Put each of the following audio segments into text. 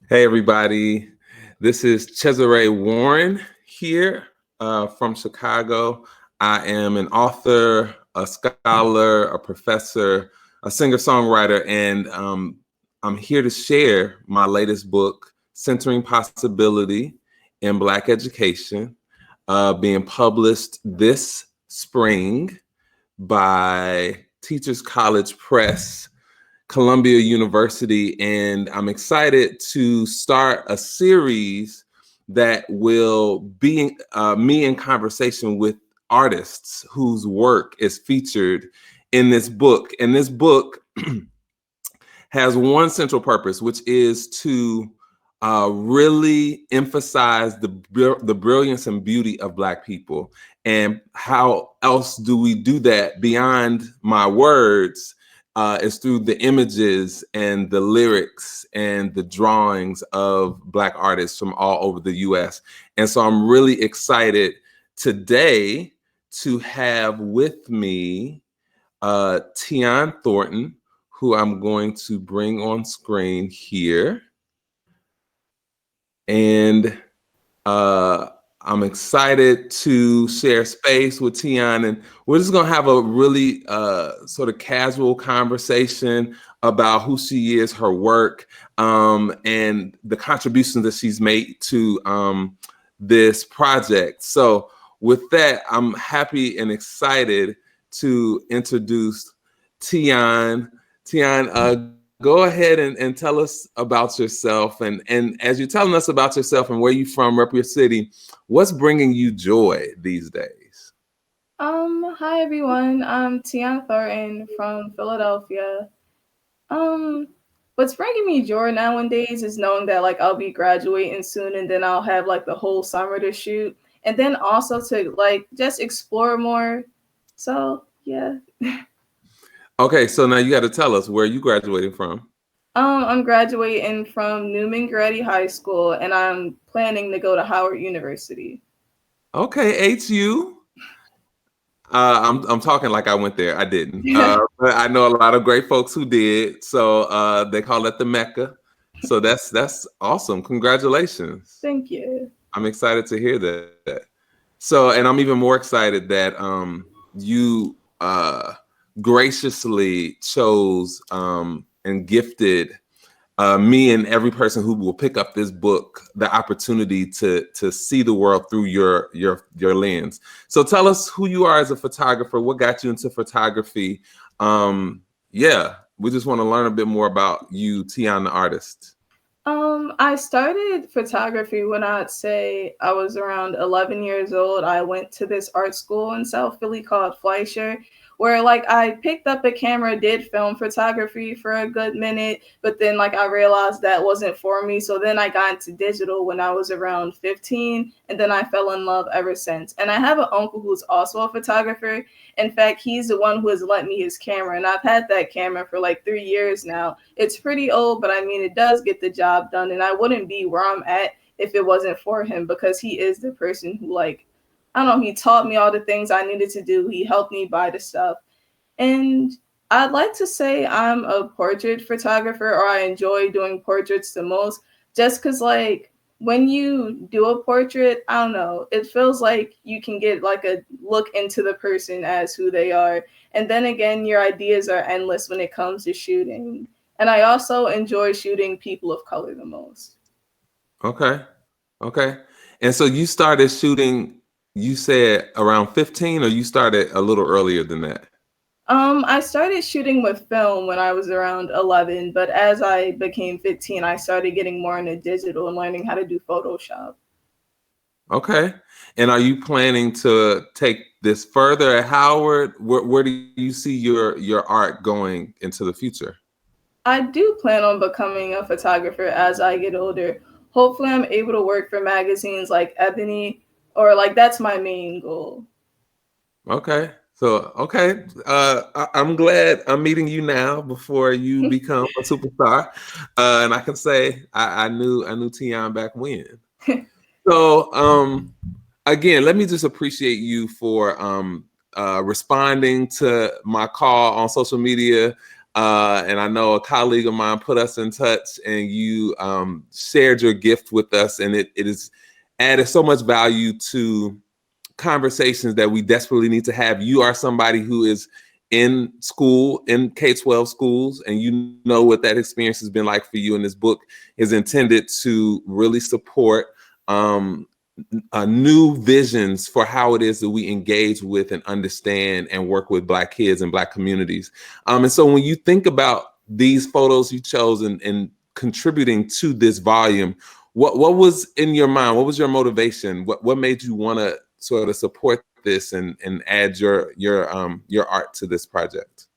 Hey, everybody. This is Cesare Warren here from Chicago. I am an author, a scholar, a professor, a singer-songwriter, and I'm here to share my latest book, Centering Possibility in Black Education, being published this spring by Teachers College Press, Columbia University, and I'm excited to start a series that will be me in conversation with artists whose work is featured in this book. And this book has one central purpose, which is to really emphasize the brilliance and beauty of Black people. And how else do we do that beyond my words? Is through the images and the lyrics and the drawings of Black artists from all over the US. And so I'm really excited today to have with me Tionne Thornton, who I'm going to bring on screen here. And I'm excited to share space with Tionne, and we're just gonna have a really sort of casual conversation about who she is, her work, and the contributions that she's made to this project. So with that, I'm happy and excited to introduce Tionne. Tionne, go ahead and tell us about yourself. And as you're telling us about yourself and where you're from, rep your city, what's bringing you joy these days? Hi everyone. I'm Tionne Thornton from Philadelphia. Um, what's bringing me joy nowadays is knowing that like I'll be graduating soon and then I'll have like the whole summer to shoot and then also to like just explore more. So yeah. Okay, so now you got to tell us where you graduating from. I'm graduating from Newman Grady High School and I'm planning to go to Howard University. Okay, HU. I'm talking like I went there. I didn't, but I know a lot of great folks who did. So they call it the Mecca. So that's awesome. Congratulations. Thank you. I'm excited to hear that. So, and I'm even more excited that you graciously chose and gifted me and every person who will pick up this book the opportunity to see the world through your lens. So, tell us who you are as a photographer. What got you into photography? Yeah, we just want to learn a bit more about you, Tionne, the artist. I started photography when I'd say I was around 11 years old. I went to this art school in South Philly called Fleischer, where like I picked up a camera, did film photography for a good minute, but then like I realized that wasn't for me. So then I got into digital when I was around 15, and then I fell in love ever since. And I have an uncle who's also a photographer. In fact, he's the one who has lent me his camera, and I've had that camera for like 3 years now. It's pretty old, but I mean, it does get the job done, and I wouldn't be where I'm at if it wasn't for him because he is the person who, like, I don't know, he taught me all the things I needed to do. He helped me buy the stuff. And I'd like to say I'm a portrait photographer, or I enjoy doing portraits the most, just because, like, when you do a portrait, I don't know, it feels like you can get like a look into the person as who they are. And then again, your ideas are endless when it comes to shooting. And I also enjoy shooting people of color the most. Okay, okay. And so you started shooting. You said around 15, or you started a little earlier than that? I started shooting with film when I was around 11, but as I became 15, I started getting more into digital and learning how to do Photoshop. Okay. And are you planning to take this further at Howard? Where do you see your art going into the future? I do plan on becoming a photographer as I get older. Hopefully, I'm able to work for magazines like Ebony, or like that's my main goal. Okay. So okay, I'm glad I'm meeting you now before you become a superstar, and I can say I knew Tionne back when. So again, let me just appreciate you for responding to my call on social media. And I know a colleague of mine put us in touch, and you shared your gift with us, and it is added so much value to conversations that we desperately need to have. You are somebody who is in school, in K-12 schools, and you know what that experience has been like for you. And this book is intended to really support new visions for how it is that we engage with and understand and work with Black kids and Black communities. And so when you think about these photos you chose and contributing to this volume, what was in your mind? What was your motivation? What made you want to sort of support this and add your art to this project?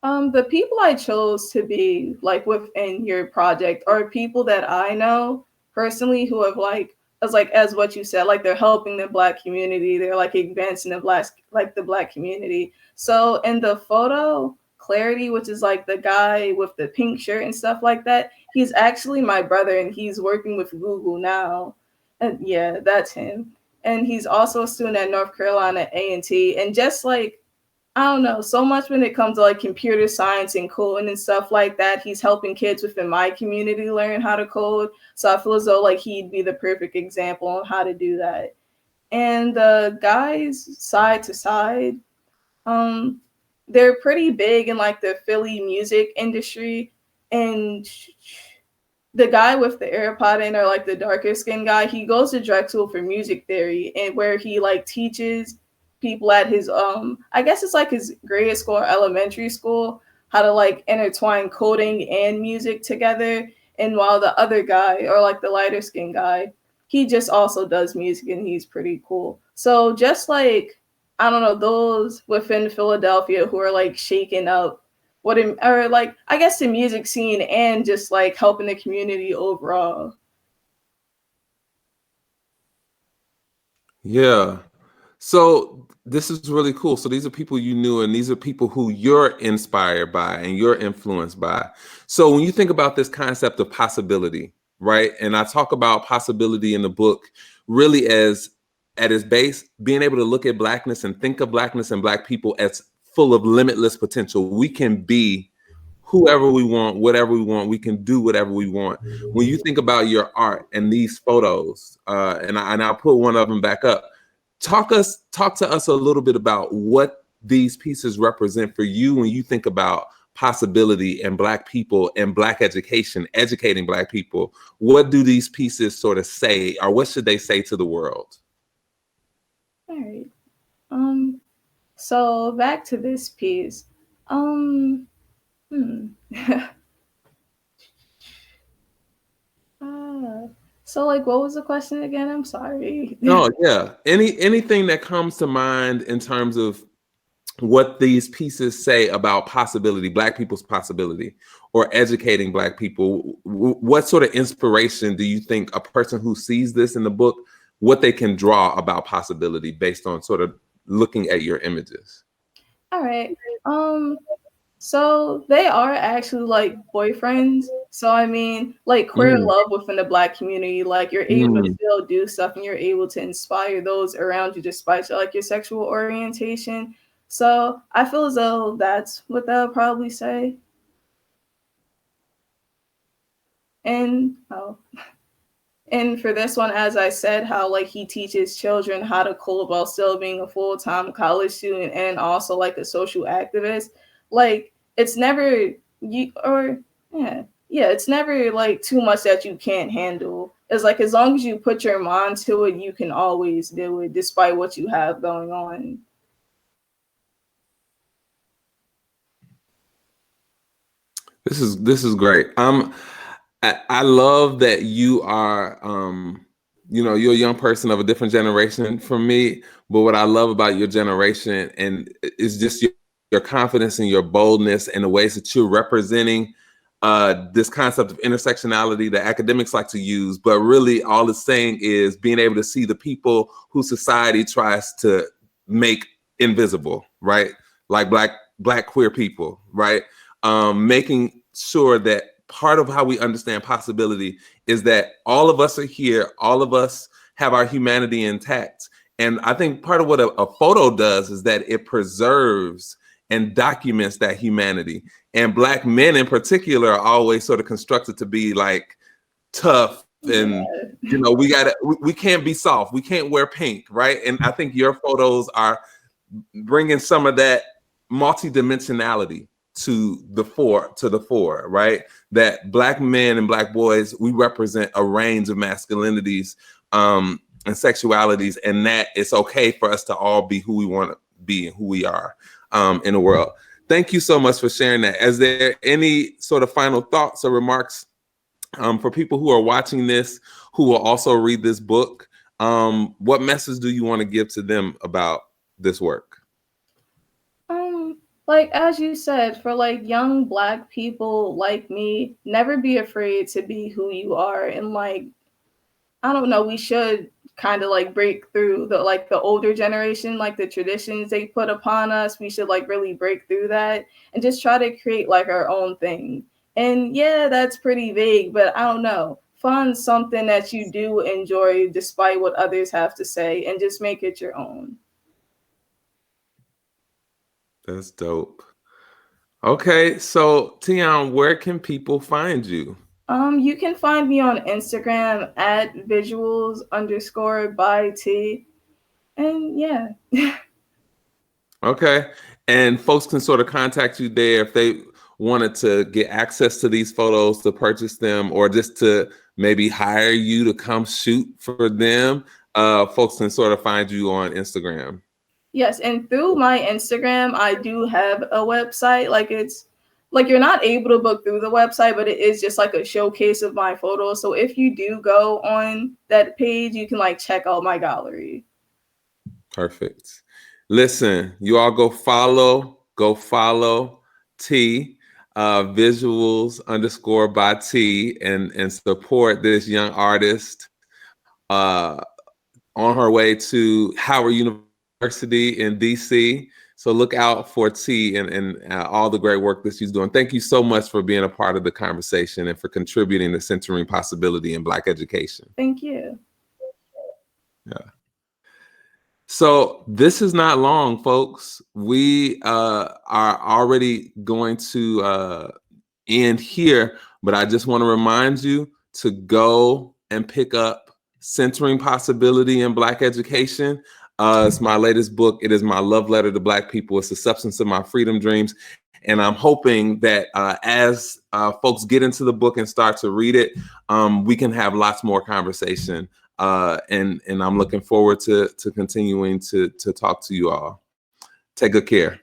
The people I chose to be like within your project are people that I know personally who have like as what you said, like they're helping the Black community, they're like advancing the Black community. So in the photo, Clarity, which is like the guy with the pink shirt and stuff like that, he's actually my brother and he's working with Google now. And yeah, that's him. And he's also a student at North Carolina A&T. And just like I don't know, so much when it comes to like computer science and coding and stuff like that. He's helping kids within my community learn how to code. So I feel as though like he'd be the perfect example on how to do that. And the guys side to side, um, they're pretty big in like the Philly music industry. And the guy with the AirPod in, or like the darker skin guy, he goes to Drexel for music theory, and where he like teaches people at his I guess it's like his grade school or elementary school how to like intertwine coding and music together. And while the other guy, or like the lighter skin guy, he just also does music and he's pretty cool. So just like I don't know, those within Philadelphia who are like shaking up or like I guess the music scene and just like helping the community overall. Yeah. So this is really cool. So these are people you knew, and these are people who you're inspired by and you're influenced by. So when you think about this concept of possibility, right? And I talk about possibility in the book really as at its base, being able to look at Blackness and think of Blackness and Black people as full of limitless potential. We can be whoever we want, whatever we want. We can do whatever we want. When you think about your art and these photos, and I'll put one of them back up. Talk to us a little bit about what these pieces represent for you when you think about possibility and Black people and Black education, educating Black people. What do these pieces sort of say, or what should they say to the world? All right. So back to this piece. Um hmm. uh, so like what was the question again? I'm sorry. No, yeah. Anything that comes to mind in terms of what these pieces say about possibility, Black people's possibility, or educating Black people. What sort of inspiration do you think a person who sees this in the book, what they can draw about possibility based on sort of looking at your images? All right. So they are actually like boyfriends. So I mean, like queer Mm, love within the Black community, like you're able to mm. still do stuff and you're able to inspire those around you despite like your sexual orientation. So I feel as though that's what they'll probably say. And and for this one, as I said, how like he teaches children how to code while still being a full-time college student and also like a social activist. Like it's never you or yeah, it's never like too much that you can't handle. It's like as long as you put your mind to it, you can always do it despite what you have going on. This is great. I love that you are, you're a young person of a different generation from me. But what I love about your generation and is just your confidence and your boldness and the ways that you're representing this concept of intersectionality that academics like to use. But really, all it's saying is being able to see the people who society tries to make invisible, right? Like black queer people, right? Making sure that part of how we understand possibility is that all of us are here, all of us have our humanity intact. And I think part of what a photo does is that it preserves and documents that humanity. And Black men in particular are always sort of constructed to be like tough and we can't be soft, we can't wear pink, right? And I think your photos are bringing some of that multidimensionality to the fore, right? That Black men and Black boys, we represent a range of masculinities and sexualities, and that it's okay for us to all be who we want to be and who we are in the world. Thank you so much for sharing that. Is there any sort of final thoughts or remarks for people who are watching this, who will also read this book? What message do you want to give to them about this work? Like, as you said, for like young Black people like me, never be afraid to be who you are. And like, I don't know, we should kind of like break through the older generation, like the traditions they put upon us. We should like really break through that and just try to create like our own thing. And yeah, that's pretty vague, but I don't know. Find something that you do enjoy despite what others have to say and just make it your own. That's dope. Okay, so Tionne, where can people find you? You can find me on Instagram at visuals_by T. And yeah. Okay. And folks can sort of contact you there if they wanted to get access to these photos, to purchase them, or just to maybe hire you to come shoot for them. Folks can sort of find you on Instagram. Yes, and through my Instagram, I do have a website. Like, it's like you're not able to book through the website, but it is just like a showcase of my photos. So if you do go on that page, you can like check out my gallery. Perfect. Listen, you all go follow T, visuals_by T, and support this young artist on her way to Howard University in DC. So look out for T and all the great work that she's doing. Thank you so much for being a part of the conversation and for contributing to centering possibility in Black education. Thank you. Yeah. So this is not long, folks. We are already going to end here, but I just want to remind you to go and pick up Centering Possibility in Black Education. It's my latest book. It is my love letter to Black people. It's the substance of my freedom dreams. And I'm hoping that as folks get into the book and start to read it, we can have lots more conversation. And I'm looking forward to continuing to talk to you all. Take good care.